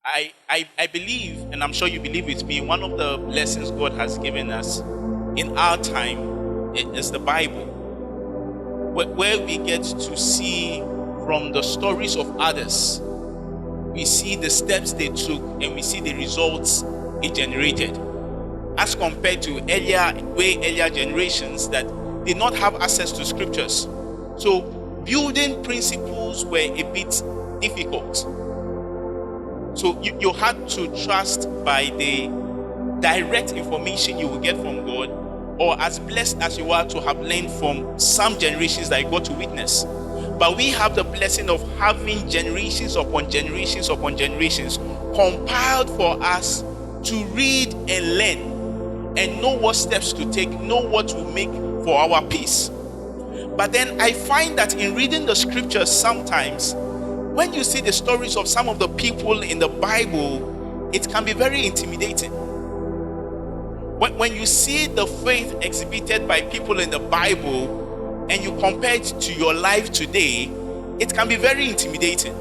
I believe, and I'm sure you believe with me, one of the lessons God has given us in our time is the Bible, where we get to see from the stories of others. We see the steps they took and we see the results it generated, as compared to way earlier generations that did not have access to scriptures. So building principles were a bit difficult. So you had to trust by the direct information you will get from God, or as blessed as you are to have learned from some generations that you got to witness. But we have the blessing of having generations upon generations upon generations compiled for us to read and learn and know what steps to take, know what to make for our peace. But then I find that in reading the scriptures, sometimes when you see the stories of some of the people in the Bible, it can be very intimidating. When you see the faith exhibited by people in the Bible and you compare it to your life today, it can be very intimidating.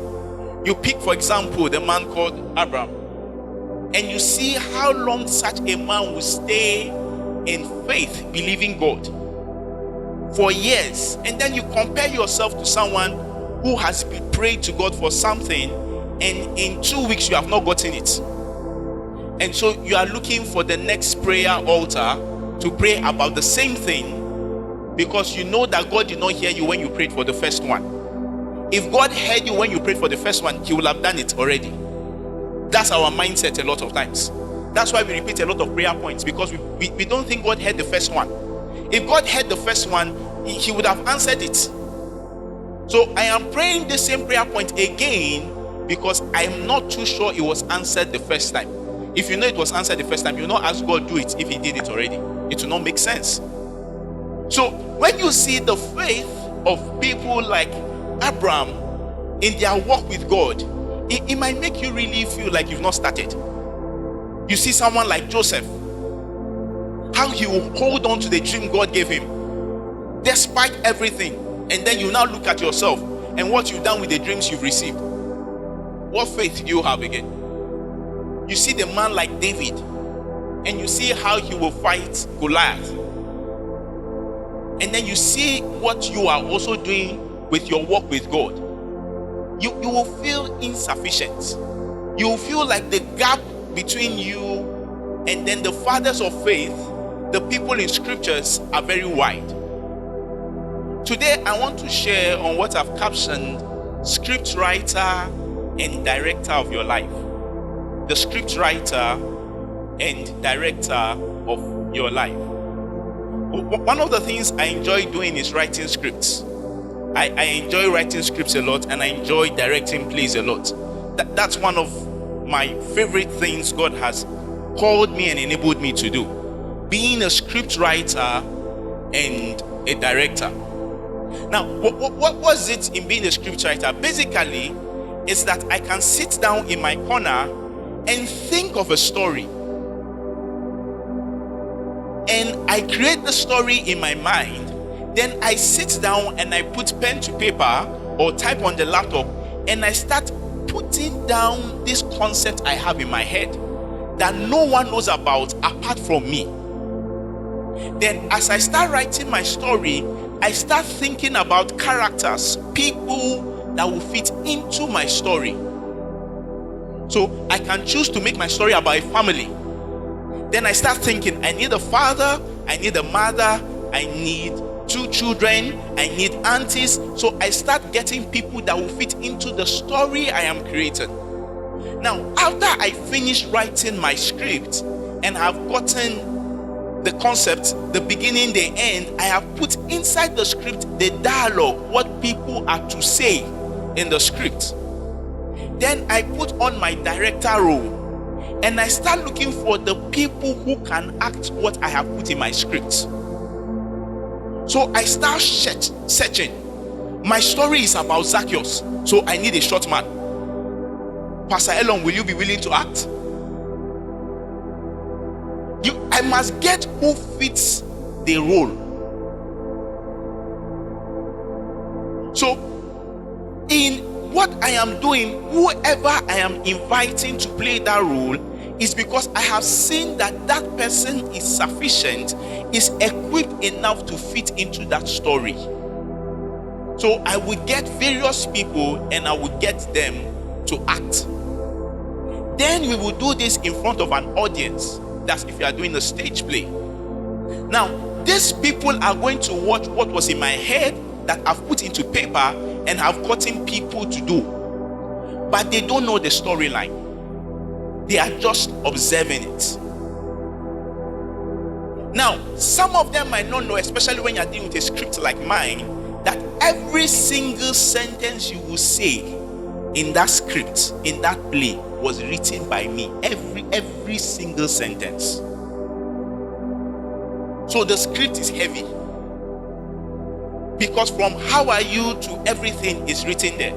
You pick, for example, the man called Abraham, and you see how long such a man will stay in faith, believing God for years, and then you compare yourself to someone who has prayed to God for something, and in 2 weeks you have not gotten it. And so you are looking for the next prayer altar to pray about the same thing, because you know that God did not hear you when you prayed for the first one. If God heard you when you prayed for the first one, He will have done it already. That's our mindset a lot of times. That's why we repeat a lot of prayer points, because we don't think God heard the first one. If God heard the first one, He would have answered it. So I am praying the same prayer point again because I am not too sure it was answered the first time. If you know it was answered the first time, you will not ask God do it if He did it already. It will not make sense. So when you see the faith of people like Abraham in their walk with God, it might make you really feel like you've not started. You see someone like Joseph, how he will hold on to the dream God gave him despite everything, and then you now look at yourself and what you've done with the dreams you've received. What faith do you have again? You see the man like David, and you see how he will fight Goliath, and then you see what you are also doing with your walk with God. You will feel insufficient. You will feel like the gap between you and then the fathers of faith, the people in scriptures, are very wide. Today I want to share on what I've captioned Scriptwriter and Director of your life. The Scriptwriter and Director of your life. One of the things I enjoy doing is writing scripts. I enjoy writing scripts a lot, and I enjoy directing plays a lot. That's one of my favorite things God has called me and enabled me to do. Being a script writer and a director. Now, what was it in being a script writer? Basically, it's that I can sit down in my corner and think of a story. And I create the story in my mind. Then I sit down and I put pen to paper or type on the laptop, and I start putting down this concept I have in my head that no one knows about apart from me. Then as I start writing my story, I start thinking about characters, people that will fit into my story. So I can choose to make my story about a family. Then I start thinking, I need a father, I need a mother, I need 2 children, I need aunties. So I start getting people that will fit into the story I am creating. Now, after I finish writing my script and have gotten the concept, the beginning, the end, I have put inside the script the dialogue, what people are to say in the script. Then I put on my director role, and I start looking for the people who can act what I have put in my script. So I start searching. My story is about Zacchaeus, so I need a short man. Pastor Elon, will you be willing to act? I must get who fits the role. So in what I am doing, whoever I am inviting to play that role, is because I have seen that that person is sufficient, is equipped enough to fit into that story. So I will get various people and I will get them to act. Then we will do this in front of an audience. That's if you are doing a stage play. Now, these people are going to watch what was in my head that I've put into paper and have gotten people to do. But they don't know the storyline. They are just observing it. Now, some of them might not know, especially when you're dealing with a script like mine, that every single sentence you will say in that script, in that play, was written by me. Every single sentence. So the script is heavy. Because from how are you to everything is written there.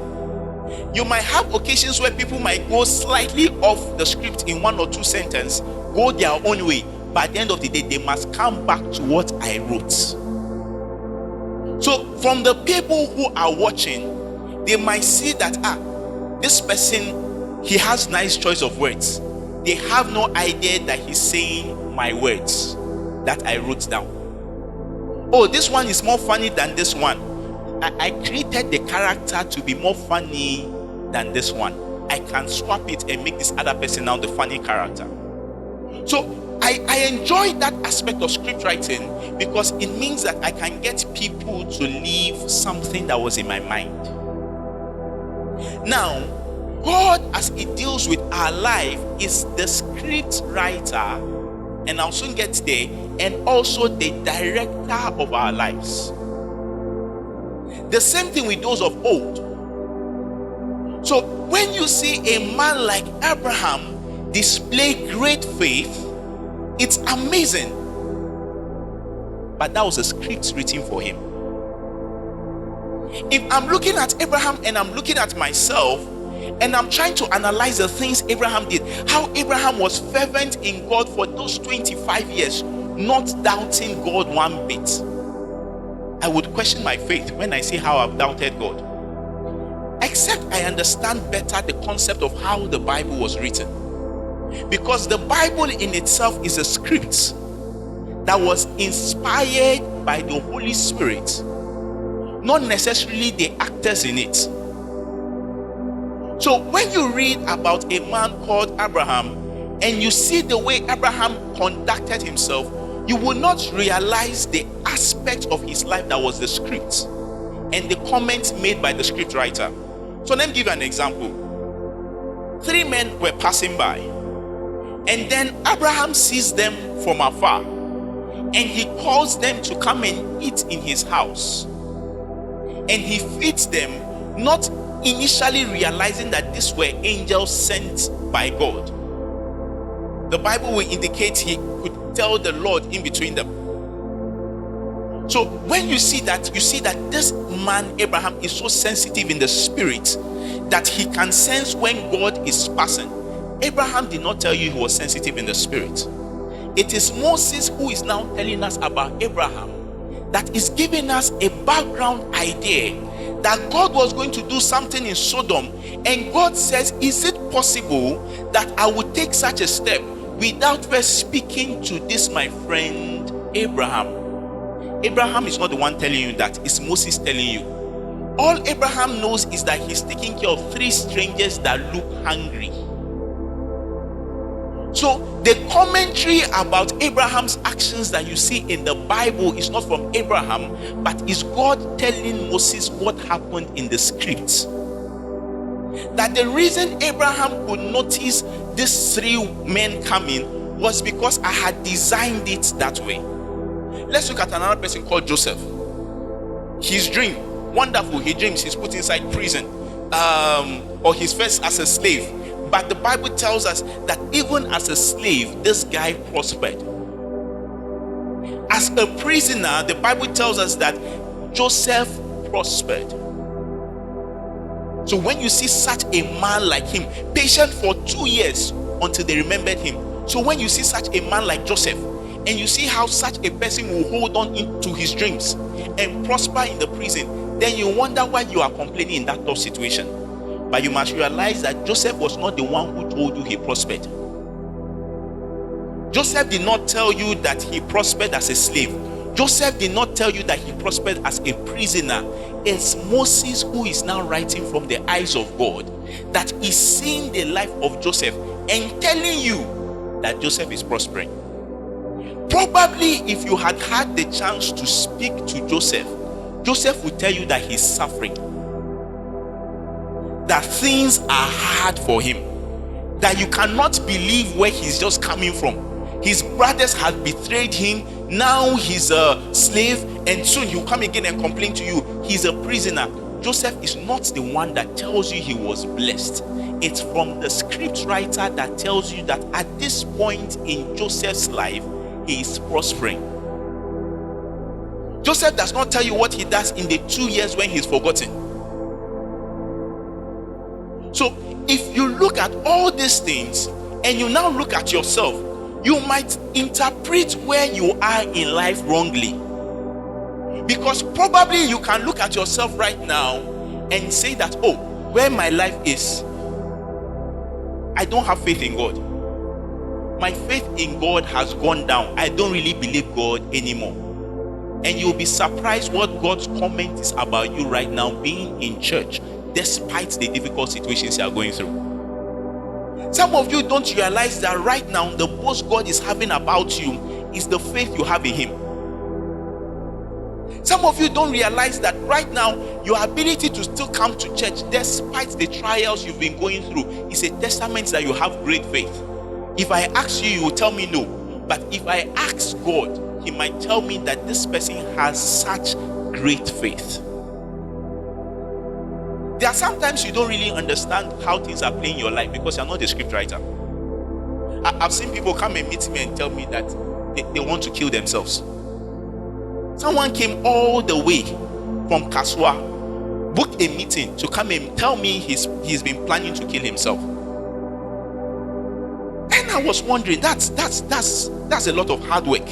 You might have occasions where people might go slightly off the script in one or two sentences, go their own way. By the end of the day, they must come back to what I wrote. So from the people who are watching, they might see that, this person, he has nice choice of words. They have no idea that he's saying my words that I wrote down. Oh, this one is more funny than this one. I created the character to be more funny than this one. I can swap it and make this other person now the funny character. So I enjoy that aspect of script writing because it means that I can get people to leave something that was in my mind. Now, God, as He deals with our life, is the script writer, and I'll soon get there, and also the director of our lives. The same thing with those of old. So when you see a man like Abraham display great faith, it's amazing. But that was a script written for him. If I'm looking at Abraham and I'm looking at myself and I'm trying to analyze the things Abraham did, how Abraham was fervent in God for those 25 years, not doubting God one bit, I would question my faith when I see how I've doubted God. Except I understand better the concept of how the Bible was written. Because the Bible in itself is a script that was inspired by the Holy Spirit, not necessarily the actors in it. So when you read about a man called Abraham and you see the way Abraham conducted himself, you will not realize the aspect of his life that was the script and the comments made by the script writer. So let me give you an example. 3 men were passing by, and then Abraham sees them from afar, and he calls them to come and eat in his house. And he feeds them, not initially realizing that these were angels sent by God. The Bible will indicate he could tell the Lord in between them. So when you see that this man Abraham is so sensitive in the spirit that he can sense when God is passing. Abraham did not tell you he was sensitive in the spirit. It is Moses who is now telling us about Abraham, that is giving us a background idea that God was going to do something in Sodom, and God says, is it possible that I would take such a step without first speaking to this my friend Abraham? Abraham is not the one telling you that, it's Moses telling you. All Abraham knows is that he's taking care of 3 strangers that look hungry. So the commentary about Abraham's actions that you see in the Bible is not from Abraham, but is God telling Moses what happened in the script. That the reason Abraham could notice these 3 men coming was because I had designed it that way. Let's look at another person called Joseph. His dream, wonderful. He dreams he's put inside prison, or he's first as a slave. But the Bible tells us that even as a slave, this guy prospered. As a prisoner, the Bible tells us that Joseph prospered. So when you see such a man like him, patient for 2 years until they remembered him. So when you see such a man like Joseph, and you see how such a person will hold on to his dreams and prosper in the prison, then you wonder why you are complaining in that tough situation. But you must realize that Joseph was not the one who told you he prospered. Joseph did not tell you that he prospered as a slave. Joseph did not tell you that he prospered as a prisoner. It's Moses who is now writing from the eyes of God, that is seeing the life of Joseph and telling you that Joseph is prospering. Probably if you had had the chance to speak to Joseph, Joseph would tell you that he's suffering, that things are hard for him, that you cannot believe where he's just coming from. His brothers had betrayed him. Now he's a slave, and soon he'll come again and complain to you he's a prisoner. Joseph is not the one that tells you he was blessed. It's from the scriptwriter that tells you that at this point in Joseph's life, he is prospering. Joseph does not tell you what he does in the 2 years when he's forgotten. So if you look at all these things and you now look at yourself, you might interpret where you are in life wrongly. Because probably you can look at yourself right now and say that, oh, where my life is, I don't have faith in God. My faith in God has gone down. I don't really believe God anymore. And you'll be surprised what God's comment is about you right now being in church, despite the difficult situations you are going through. Some of you don't realize that right now the boast God is having about you is the faith you have in Him. Some of you don't realize that right now your ability to still come to church despite the trials you've been going through is a testament that you have great faith. If I ask you, you will tell me no. But if I ask God, He might tell me that this person has such great faith. There are sometimes you don't really understand how things are playing in your life because you're not a scriptwriter. I've seen people come and meet me and tell me that they want to kill themselves. Someone came all the way from Kaswa, booked a meeting to come and tell me he's been planning to kill himself. And I was wondering, that's a lot of hard work.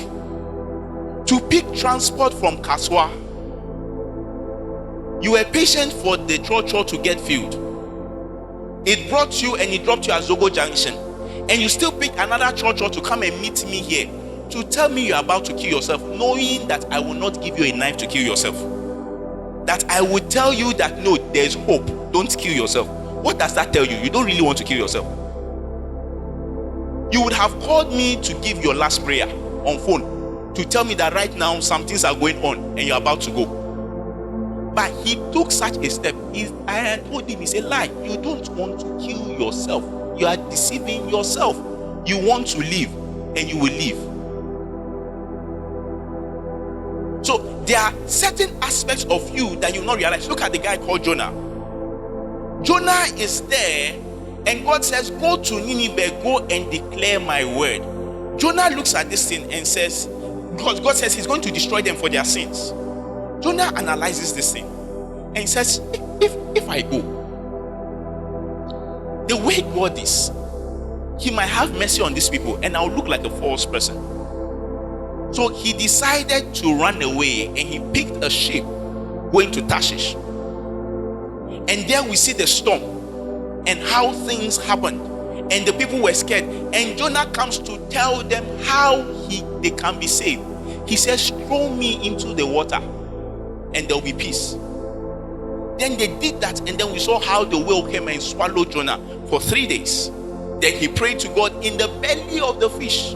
To pick transport from Kaswa, you were patient for the church to get filled. It brought you and it dropped you at Zogo Junction. And you still pick another church to come and meet me here to tell me you're about to kill yourself, knowing that I will not give you a knife to kill yourself. That I would tell you that no, there's hope. Don't kill yourself. What does that tell you? You don't really want to kill yourself. You would have called me to give your last prayer on phone to tell me that right now some things are going on and you're about to go. But he took such a step. I told him, it's a lie. You don't want to kill yourself. You are deceiving yourself. You want to live and you will live. So there are certain aspects of you that you not realize. Look at the guy called Jonah. Jonah is there and God says, go to Nineveh, go and declare my word. Jonah looks at this thing and says, because God says he's going to destroy them for their sins. Jonah analyzes this thing and he says, if I go, the way God is, He might have mercy on these people and I'll look like a false person. So he decided to run away and he picked a ship going to Tarshish. And there we see the storm and how things happened. And the people were scared. And Jonah comes to tell them how they can be saved. He says, throw me into the water and there will be peace. Then they did that, and then we saw how the whale came and swallowed Jonah for 3 days. Then he prayed to God in the belly of the fish.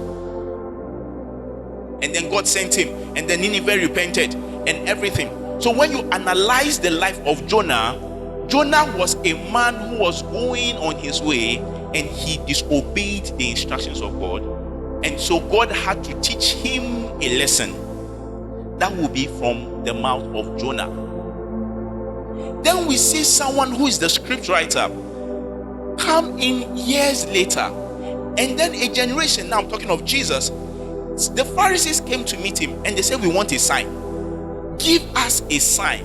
And then God sent him, and then Nineveh repented and everything. So when you analyze the life of Jonah, Jonah was a man who was going on his way and he disobeyed the instructions of God. And so God had to teach him a lesson that will be from the mouth of Jonah. Then we see someone who is the scriptwriter come in years later, and then a generation, now I'm talking of Jesus, the Pharisees came to meet him and they said, we want a sign. Give us a sign.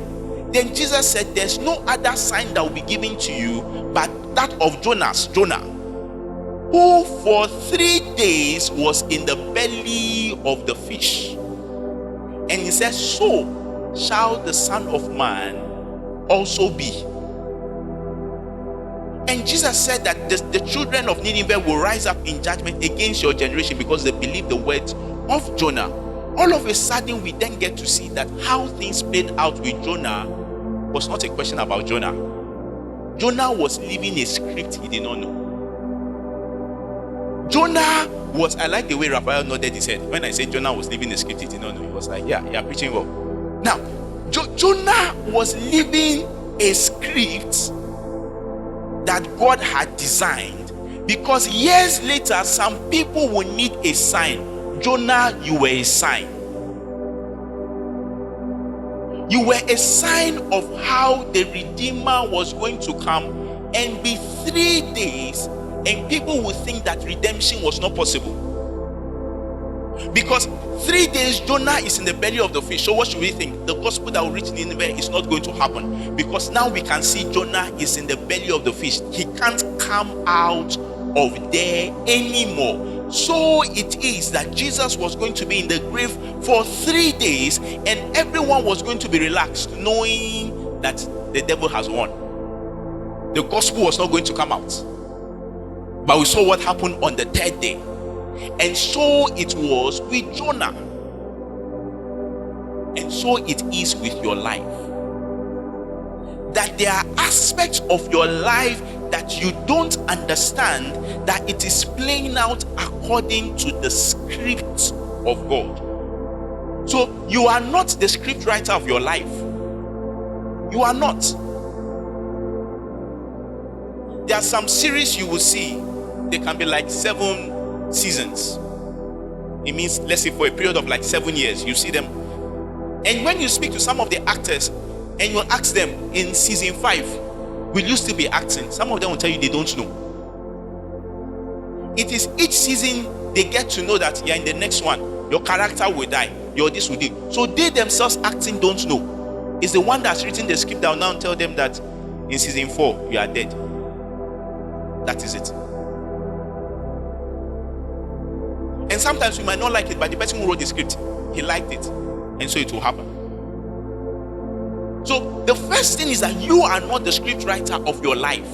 Then Jesus said, there's no other sign that will be given to you but that of Jonah, who for 3 days was in the belly of the fish. And he says, so shall the Son of Man also be. And Jesus said that the children of Nineveh will rise up in judgment against your generation because they believe the words of Jonah. All of a sudden, we then get to see that how things played out with Jonah was not a question about Jonah. Jonah was living a script he did not know. Jonah was, I like the way Raphael nodded his head. When I said Jonah was living a script he did not know, he was like, yeah, you're preaching well. Now, Jonah was living a script that God had designed, because years later, some people will need a sign. Jonah, you were a sign. You were a sign of how the Redeemer was going to come and be 3 days, and people would think that redemption was not possible. Because 3 days Jonah is in the belly of the fish. So what should we think? The gospel that will reach Nineveh is not going to happen, because now we can see Jonah is in the belly of the fish. He can't come out of there anymore. So it is that Jesus was going to be in the grave for 3 days, and everyone was going to be relaxed, knowing that the devil has won. The gospel was not going to come out. But we saw what happened on the 3rd day. And so it was with Jonah. And so it is with your life. That there are aspects of your life that you don't understand, that it is playing out according to the script of God. So you are not the script writer of your life. You are not. There are some series you will see, they can be like 7 seasons. It means, let's say, for a period of like 7 years, you see them. And when you speak to some of the actors and you ask them, in season 5, will you still be acting? Some of them will tell you they don't know. It is each season they get to know that you're in the next one, your character will die, your this will do. So they themselves acting don't know. It's the one that's written the script that will now tell them that in season 4 you are dead. That is it. And sometimes we might not like it, but the person who wrote the script, he liked it, and so it will happen. So the first thing is that you are not the script writer of your life.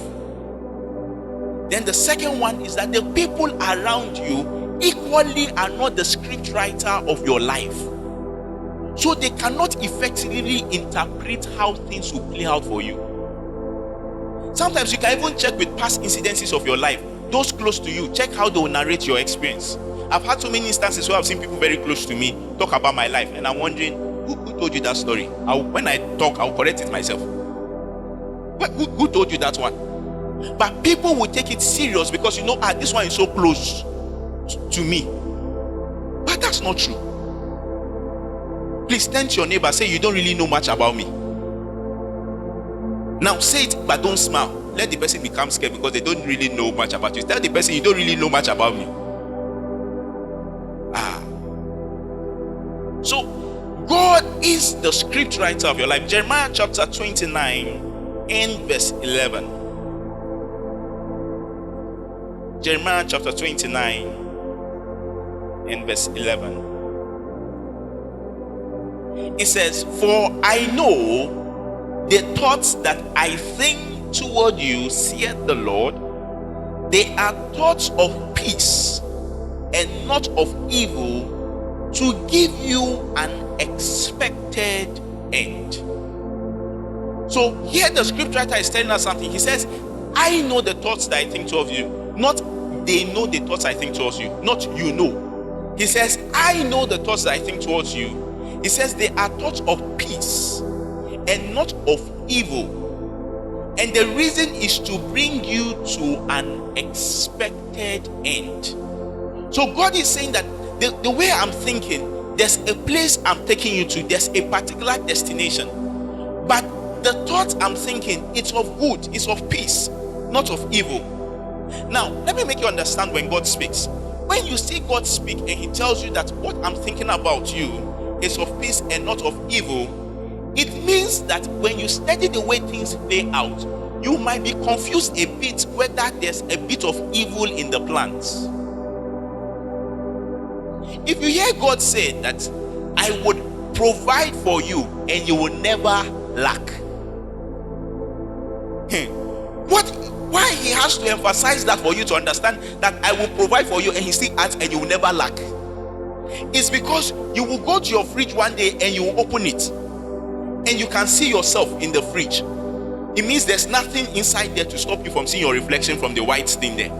Then the second one is that the people around you equally are not the script writer of your life. So they cannot effectively interpret how things will play out for you. Sometimes you can even check with past incidences of your life. Those close to you, check how they will narrate your experience. I've had so many instances where I've seen people very close to me talk about my life, and I'm wondering, who told you that story? When I talk, I'll correct it myself. Who told you that one? But people will take it serious because this one is so close to me. But that's not true. Please turn to your neighbor, say, you don't really know much about me. Now say it, but don't smile. Let the person become scared because they don't really know much about you. Tell the person, you don't really know much about me. So God is the script writer of your life. Jeremiah chapter 29 and verse 11. Jeremiah chapter 29 and verse 11. It says, for I know the thoughts that I think toward you, saith the Lord, they are thoughts of peace and not of evil, to give you an expected end. So here the scriptwriter is telling us something. He says, I know the thoughts that I think towards you. Not they know the thoughts I think towards you. Not you know. He says, I know the thoughts that I think towards you. He says they are thoughts of peace and not of evil. And the reason is to bring you to an expected end. So God is saying that the way I'm thinking, there's a place I'm taking you to, there's a particular destination. But the thought I'm thinking, it's of good, it's of peace, not of evil. Now, let me make you understand when God speaks. When you see God speak and he tells you that what I'm thinking about you is of peace and not of evil, it means that when you study the way things play out, you might be confused a bit whether there's a bit of evil in the plans. If you hear God say that I would provide for you and you will never lack, why he has to emphasize that for you to understand that I will provide for you, and he still adds, and you will never lack. It's because you will go to your fridge one day and you will open it and you can see yourself in the fridge. It means there's nothing inside there to stop you from seeing your reflection from the white thing there.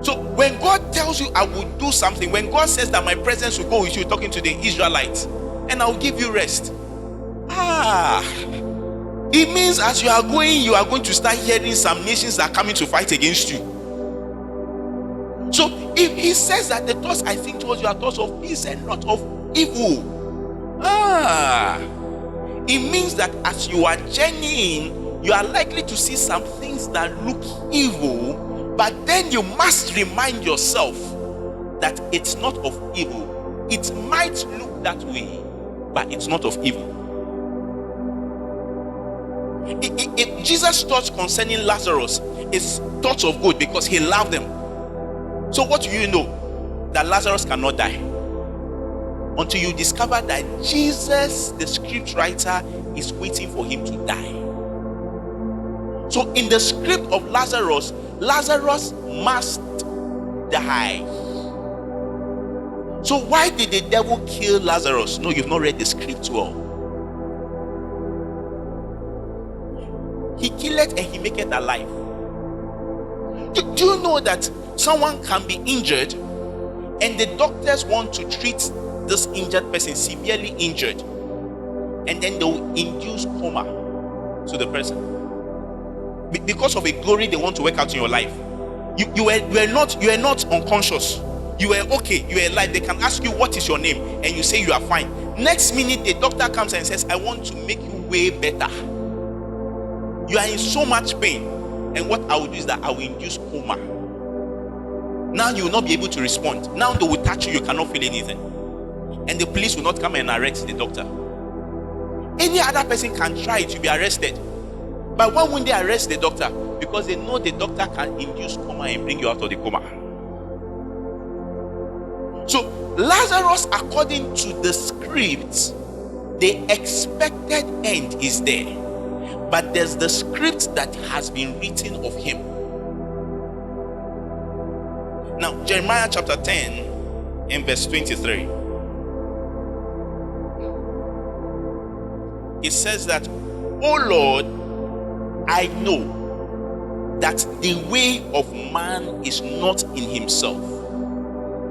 So when God tells you I will do something, when God says that my presence will go with you, talking to the Israelites, and I'll give you rest, it means as you are going to start hearing some nations that are coming to fight against you. So if he says that the thoughts I think towards you are thoughts of peace and not of evil, it means that as you are journeying, you are likely to see some things that look evil, but then you must remind yourself that it's not of evil. It might look that way, but it's not of evil. If Jesus' thoughts concerning Lazarus is thoughts of good because he loved them. So what do you know? That Lazarus cannot die until you discover that Jesus, the scriptwriter, is waiting for him to die. So in the script of Lazarus, Lazarus must die. So why did the devil kill Lazarus? No, you've not read the script well. He killeth and he maketh alive. Do you know that someone can be injured and the doctors want to treat this injured person, severely injured, and then they will induce coma to the person because of a glory they want to work out in your life? You were not unconscious. You were okay. You were alive. They can ask you what is your name, and you say you are fine. Next minute, the doctor comes and says, "I want to make you way better. You are in so much pain, and what I will do is that I will induce coma." Now you will not be able to respond. Now they will touch you. You cannot feel anything, and the police will not come and arrest the doctor. Any other person can try to be arrested, but why won't they arrest the doctor? Because they know the doctor can induce coma and bring you out of the coma. So Lazarus, according to the script, the expected end is there, but there's the script that has been written of him. Now Jeremiah chapter 10 and verse 23, it says that, "O Lord, I know that the way of man is not in himself.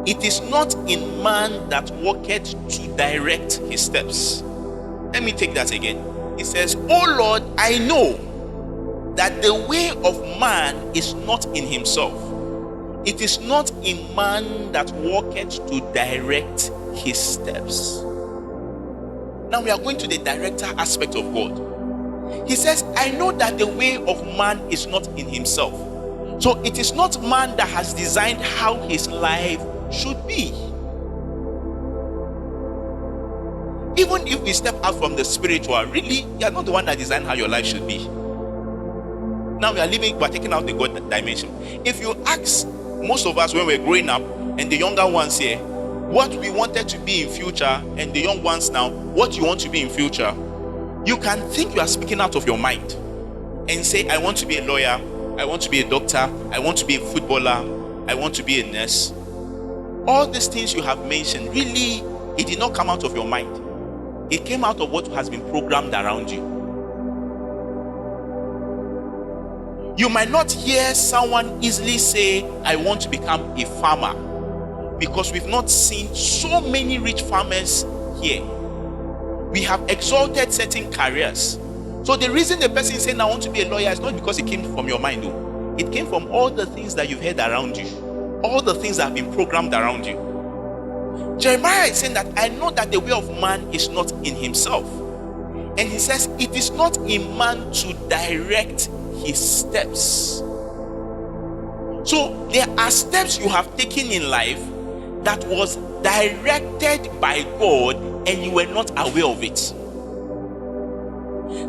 It is not in man that walketh to direct his steps." Let me take that again. It says, "Oh Lord, I know that the way of man is not in himself. It is not in man that walketh to direct his steps." Now we are going to the director aspect of God. He says, "I know that the way of man is not in himself." So it is not man that has designed how his life should be. Even if we step out from the spiritual, really, you are not the one that designed how your life should be. Now we are taking out the God dimension. If you ask most of us when we're growing up, and the younger ones here, what we wanted to be in future, and the young ones now, what you want to be in future, you can think you are speaking out of your mind and say, "I want to be a lawyer, I want to be a doctor, I want to be a footballer, I want to be a nurse." All these things you have mentioned, really, it did not come out of your mind. It came out of what has been programmed around you. You might not hear someone easily say, "I want to become a farmer," because we've not seen so many rich farmers here. We have exalted certain careers. So the reason the person is saying, "I want to be a lawyer," is not because it came from your mind, though. It came from all the things that you've heard around you, all the things that have been programmed around you. Jeremiah is saying that, "I know that the way of man is not in himself." And he says, "It is not in man to direct his steps." So there are steps you have taken in life that was directed by God and you were not aware of it.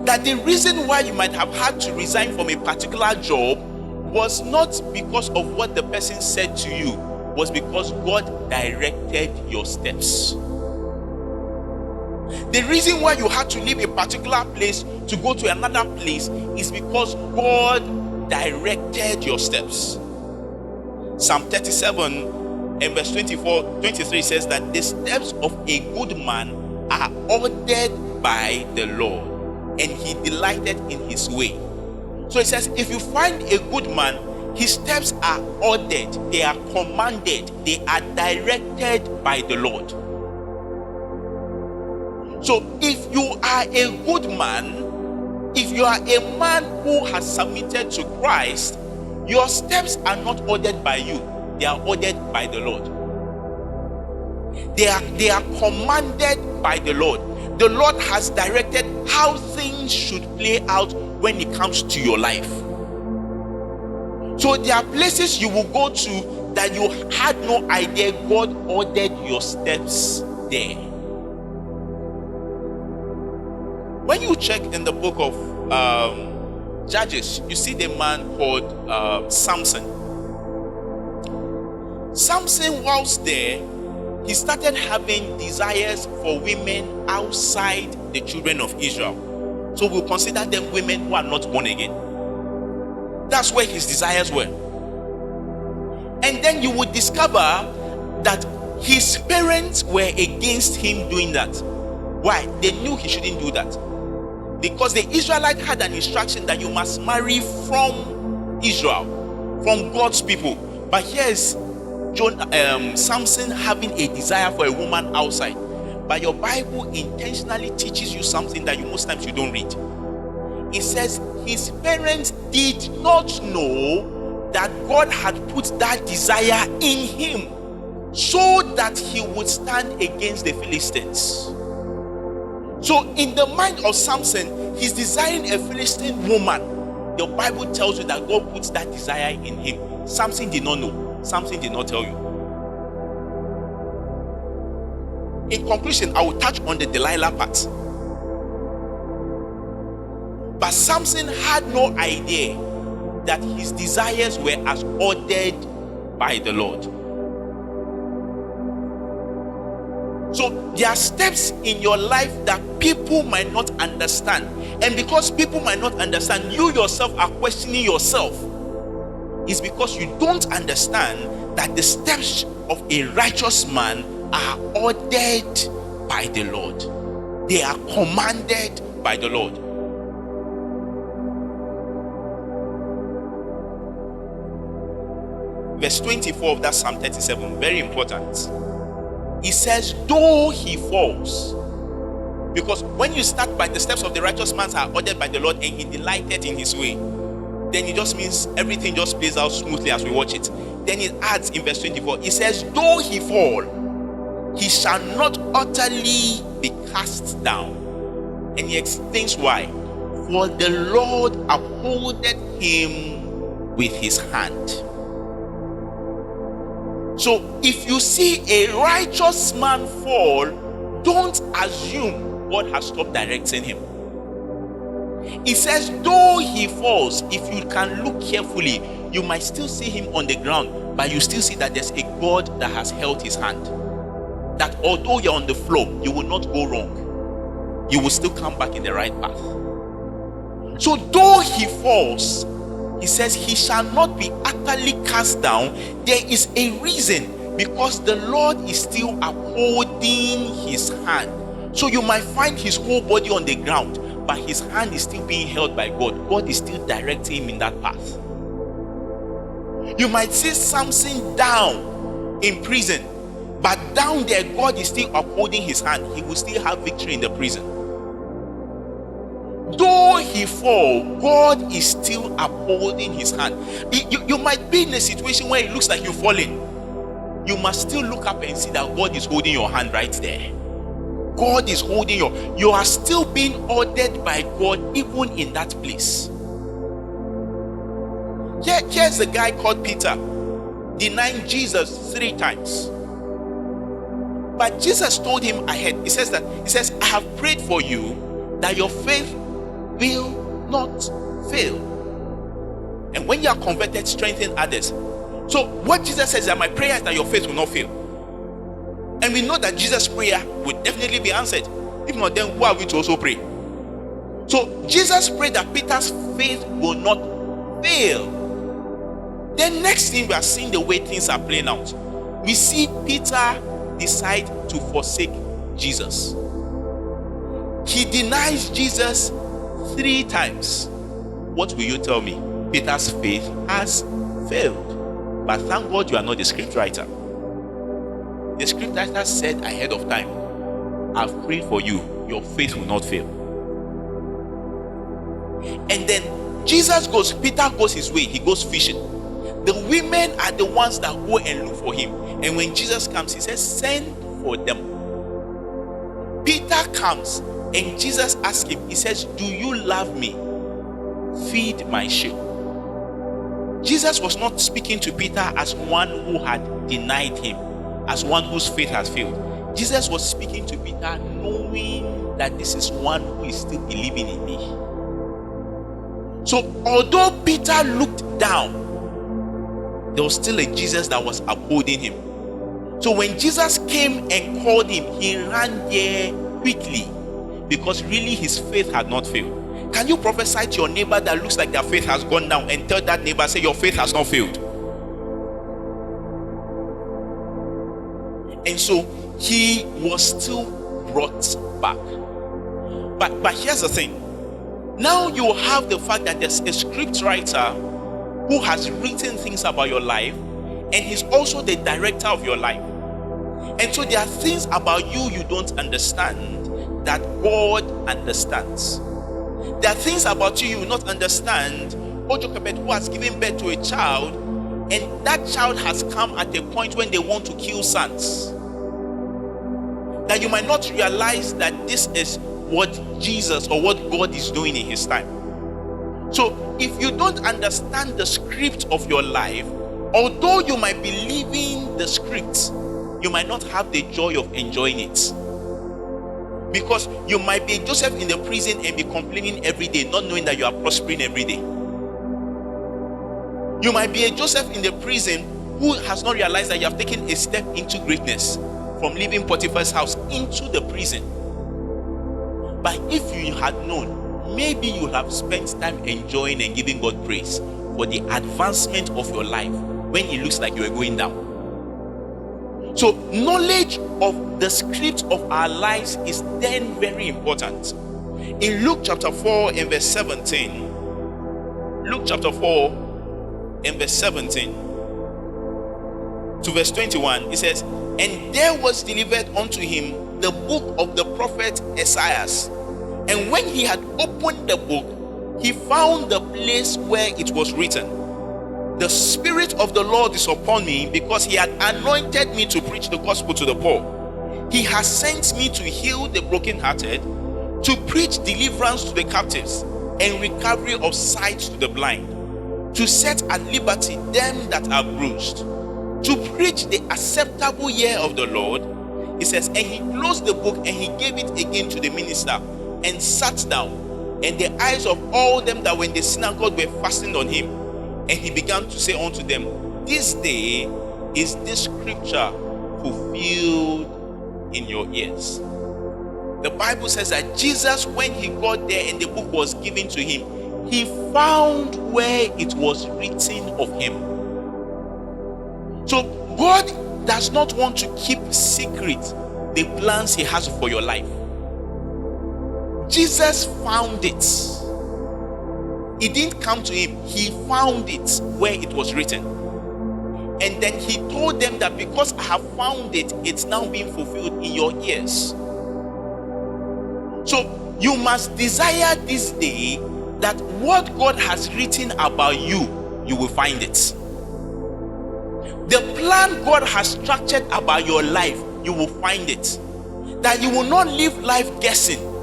That the reason why you might have had to resign from a particular job was not because of what the person said to you, was because God directed your steps. The reason why you had to leave a particular place to go to another place is because God directed your steps. Psalm 37 and verse 23 says that the steps of a good man are ordered by the Lord, and he delighted in his way. So it says, if you find a good man, his steps are ordered, they are commanded, they are directed by the Lord. So if you are a good man, if you are a man who has submitted to Christ, your steps are not ordered by you, they are ordered by the Lord. They are commanded by the Lord. The Lord has directed how things should play out when it comes to your life. So there are places you will go to that you had no idea God ordered your steps there. When you check in the book of Judges, you see the man called Samson. Samson, whilst there, he started having desires for women outside the children of Israel. So we'll consider them women who are not born again. That's where his desires were. And then you would discover that his parents were against him doing that. Why? They knew he shouldn't do that. Because the Israelite had an instruction that you must marry from Israel, from God's people. But here's Samson having a desire for a woman outside. But your Bible intentionally teaches you something that most times you don't read. It says his parents did not know that God had put that desire in him so that he would stand against the Philistines. So in the mind of Samson, he's desiring a Philistine woman. The Bible tells you that God puts that desire in him. Samson did not know. Samson did not tell you. In conclusion, I will touch on the Delilah part. But Samson had no idea that his desires were as ordered by the Lord. So there are steps in your life that people might not understand. And because people might not understand, you yourself are questioning yourself. It's because you don't understand that the steps of a righteous man are ordered by the Lord. They are commanded by the Lord. Verse 24 of that Psalm 37, very important. It says, though he falls. Because when you start by the steps of the righteous man are ordered by the Lord and he delighted in his way, then it just means everything just plays out smoothly as we watch it. Then it adds in verse 24, it says, though he fall, he shall not utterly be cast down. And he explains why. For the Lord upholdeth him with his hand. So if you see a righteous man fall, don't assume God has stopped directing him. It says, though he falls, if you can look carefully, you might still see him on the ground, but you still see that there's a God that has held his hand. That although you're on the floor, you will not go wrong. You will still come back in the right path. So though he falls, he says he shall not be utterly cast down. There is a reason, because the Lord is still upholding his hand. So you might find his whole body on the ground, but his hand is still being held by God. God is still directing him in that path. You might see Samson down in prison, but down there God is still upholding his hand. He will still have victory in the prison. Though he fall, God is still upholding his hand. You might be in a situation where it looks like you're falling. You must still look up and see that God is holding your hand right there. God is holding you are still being ordered by God even in that place. Here's a guy called Peter, denying Jesus 3 times. But Jesus told him ahead. He says, I have prayed for you that your faith will not fail. And when you are converted, strengthen others. So what Jesus says is that my prayer is that your faith will not fail. And we know that Jesus' prayer will definitely be answered. If not, then who are we to also pray? So Jesus prayed that Peter's faith will not fail. Then next thing, we are seeing the way things are playing out. We see Peter decide to forsake Jesus. He denies Jesus 3 times. What will you tell me? Peter's faith has failed. But thank God you are not the scriptwriter. The scriptwriter said ahead of time, I've prayed for you, your faith will not fail. And then Peter goes his way, he goes fishing. The women are the ones that go and look for him. And when Jesus comes, he says, send for them. Peter comes and Jesus asks him, he says, do you love me? Feed my sheep. Jesus was not speaking to Peter as one who had denied him, as one whose faith has failed. Jesus was speaking to Peter knowing that this is one who is still believing in me. So although Peter looked down, there was still a Jesus that was upholding him. So when Jesus came and called him, he ran there quickly because really his faith had not failed. Can you prophesy to your neighbor that looks like their faith has gone down and tell that neighbor, say, your faith has not failed? And so he was still brought back. But here's the thing. Now you have the fact that there's a scriptwriter who has written things about your life, and he's also the director of your life. And so there are things about you you don't understand that God understands. There are things about you will not understand. Ojokebet, who has given birth to a child, and that child has come at a point when they want to kill sons, that you might not realize that this is what Jesus or what God is doing in his time. So if you don't understand the script of your life, although you might be living the script, you might not have the joy of enjoying it. Because you might be Joseph in the prison and be complaining every day, not knowing that you are prospering every day. You might be a Joseph in the prison who has not realized that you have taken a step into greatness from leaving Potiphar's house into the prison. But if you had known, maybe you have spent time enjoying and giving God praise for the advancement of your life when it looks like you are going down. So knowledge of the script of our lives is then very important. In Luke chapter 4 and verse 17, Luke chapter 4 and verse 17 to verse 21, it says, and there was delivered unto him the book of the prophet Esaias. And when he had opened the book, he found the place where it was written, the Spirit of the Lord is upon me, because he had anointed me to preach the gospel to the poor. He has sent me to heal the brokenhearted, to preach deliverance to the captives, and recovery of sight to the blind, to set at liberty them that are bruised, to preach the acceptable year of the Lord. It says, and he closed the book and he gave it again to the minister and sat down, and the eyes of all them that were in the synagogue were fastened on him. And he began to say unto them, this day is this scripture fulfilled in your ears. The Bible says that Jesus, when he got there and the book was given to him, he found where it was written of him. So God does not want to keep secret the plans he has for your life. Jesus found it. It didn't come to him. He found it where it was written. And then he told them that because I have found it, it's now being fulfilled in your ears. So you must desire this day that what God has written about you, you will find it. The plan God has structured about your life, you will find it. That you will not live life guessing.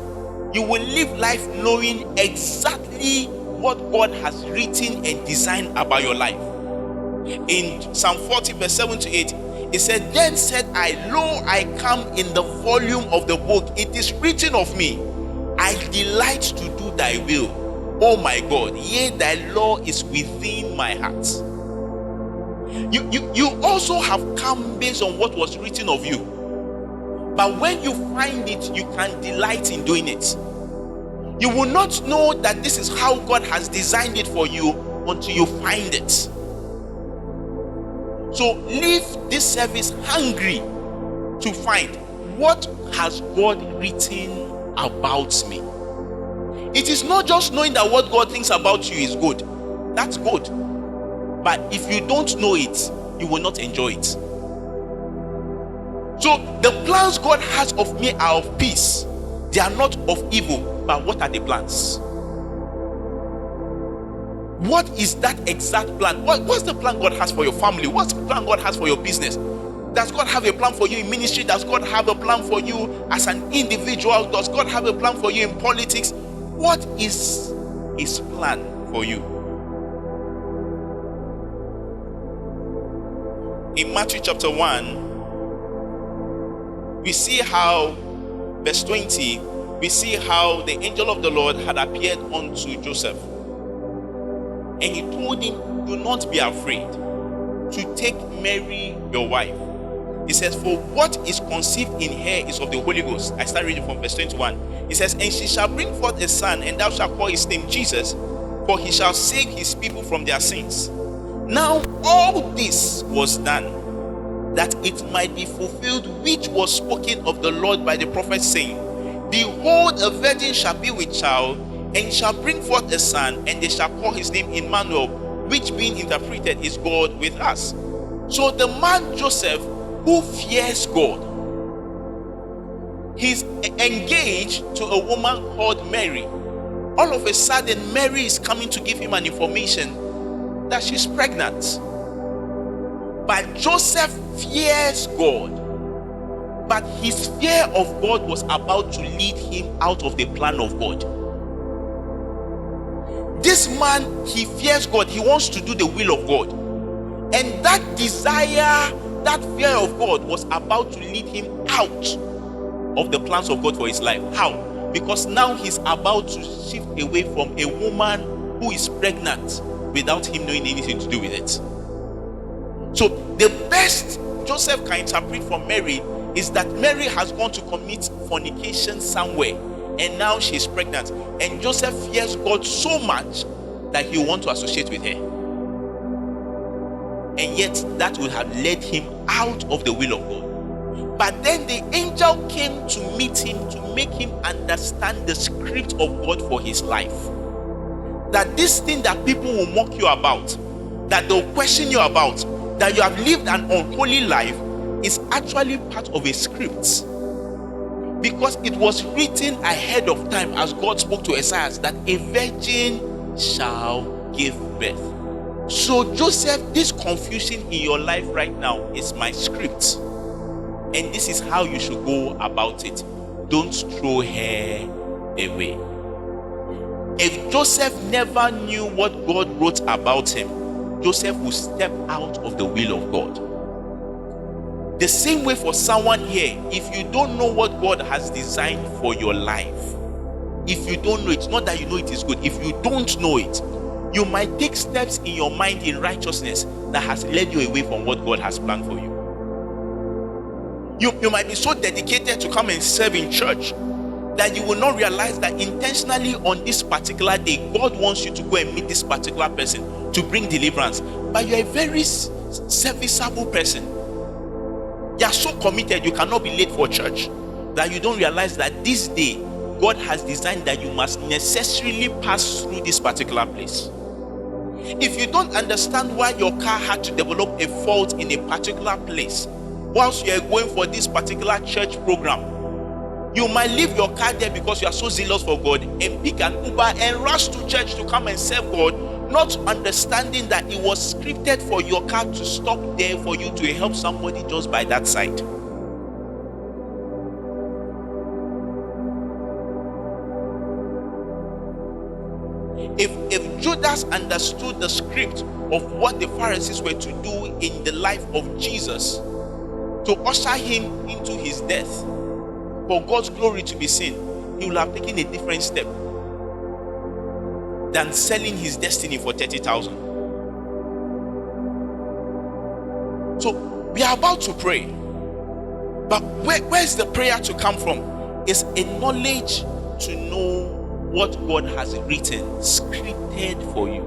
You will live life knowing exactly what God has written and designed about your life. In Psalm 40 verse 7 to 8, it said, then said I, lo, I come in the volume of the book. It is written of me, I delight to do thy will, O my God, yea, thy law is within my heart. You also have come based on what was written of you. But when you find it, you can delight in doing it. You will not know that this is how God has designed it for you until you find it. So leave this service hungry to find, what has God written about me? It is not just knowing that what God thinks about you is good. That's good. But if you don't know it, you will not enjoy it. So the plans God has of me are of peace. They are not of evil. But what are the plans? What is that exact plan? What's the plan God has for your family? What's the plan God has for your business? Does God have a plan for you in ministry? Does God have a plan for you as an individual? Does God have a plan for you in politics? What is His plan for you? In Matthew chapter 1, we see how, verse 20, we see how the angel of the Lord had appeared unto Joseph. And he told him, do not be afraid to take Mary, your wife. He says, for what is conceived in her is of the Holy Ghost. I start reading from verse 21. He says, and she shall bring forth a son, and thou shalt call his name Jesus, for he shall save his people from their sins. Now all this was done, that it might be fulfilled which was spoken of the Lord by the prophet, saying, behold, a virgin shall be with child, and shall bring forth a son, and they shall call his name Emmanuel, which being interpreted is God with us. So the man Joseph, who fears God, he's engaged to a woman called Mary. All of a sudden, Mary is coming to give him an information that she's pregnant. But Joseph fears God. But his fear of God was about to lead him out of the plan of God. This man, he fears God. He wants to do the will of God. And that desire, that fear of God was about to lead him out of the plans of God for his life. How? Because now he's about to shift away from a woman who is pregnant without him knowing anything to do with it. So the best Joseph can interpret from Mary is that Mary has gone to commit fornication somewhere, and now she's pregnant. And Joseph fears God so much that he wants to associate with her. And yet that would have led him out of the will of God. But then the angel came to meet him to make him understand the script of God for his life. That this thing that people will mock you about, that they'll question you about, that you have lived an unholy life, is actually part of a script. Because it was written ahead of time, as God spoke to Isaiah, that a virgin shall give birth. So Joseph, this confusion in your life right now is my script. And this is how you should go about it. Don't throw her away. If Joseph never knew what God wrote about him, Joseph will step out of the will of God. The same way for someone here, if you don't know what God has designed for your life, if you don't know it, not that you know it is good, if you don't know it, you might take steps in your mind in righteousness that has led you away from what God has planned for you. You might be so dedicated to come and serve in church that you will not realize that intentionally on this particular day, God wants you to go and meet this particular person to bring deliverance. But you're a very serviceable person. You are so committed, you cannot be late for church, that you don't realize that this day, God has designed that you must necessarily pass through this particular place. If you don't understand why your car had to develop a fault in a particular place, whilst you are going for this particular church program, you might leave your car there because you are so zealous for God and pick an Uber and rush to church to come and serve God, not understanding that it was scripted for your car to stop there for you to help somebody just by that side. If Judas understood the script of what the Pharisees were to do in the life of Jesus to usher him into his death for God's glory to be seen, he will have taken a different step than selling his destiny for 30,000. So we are about to pray, but where's the prayer to come from? It's a knowledge to know what God has written, scripted for you.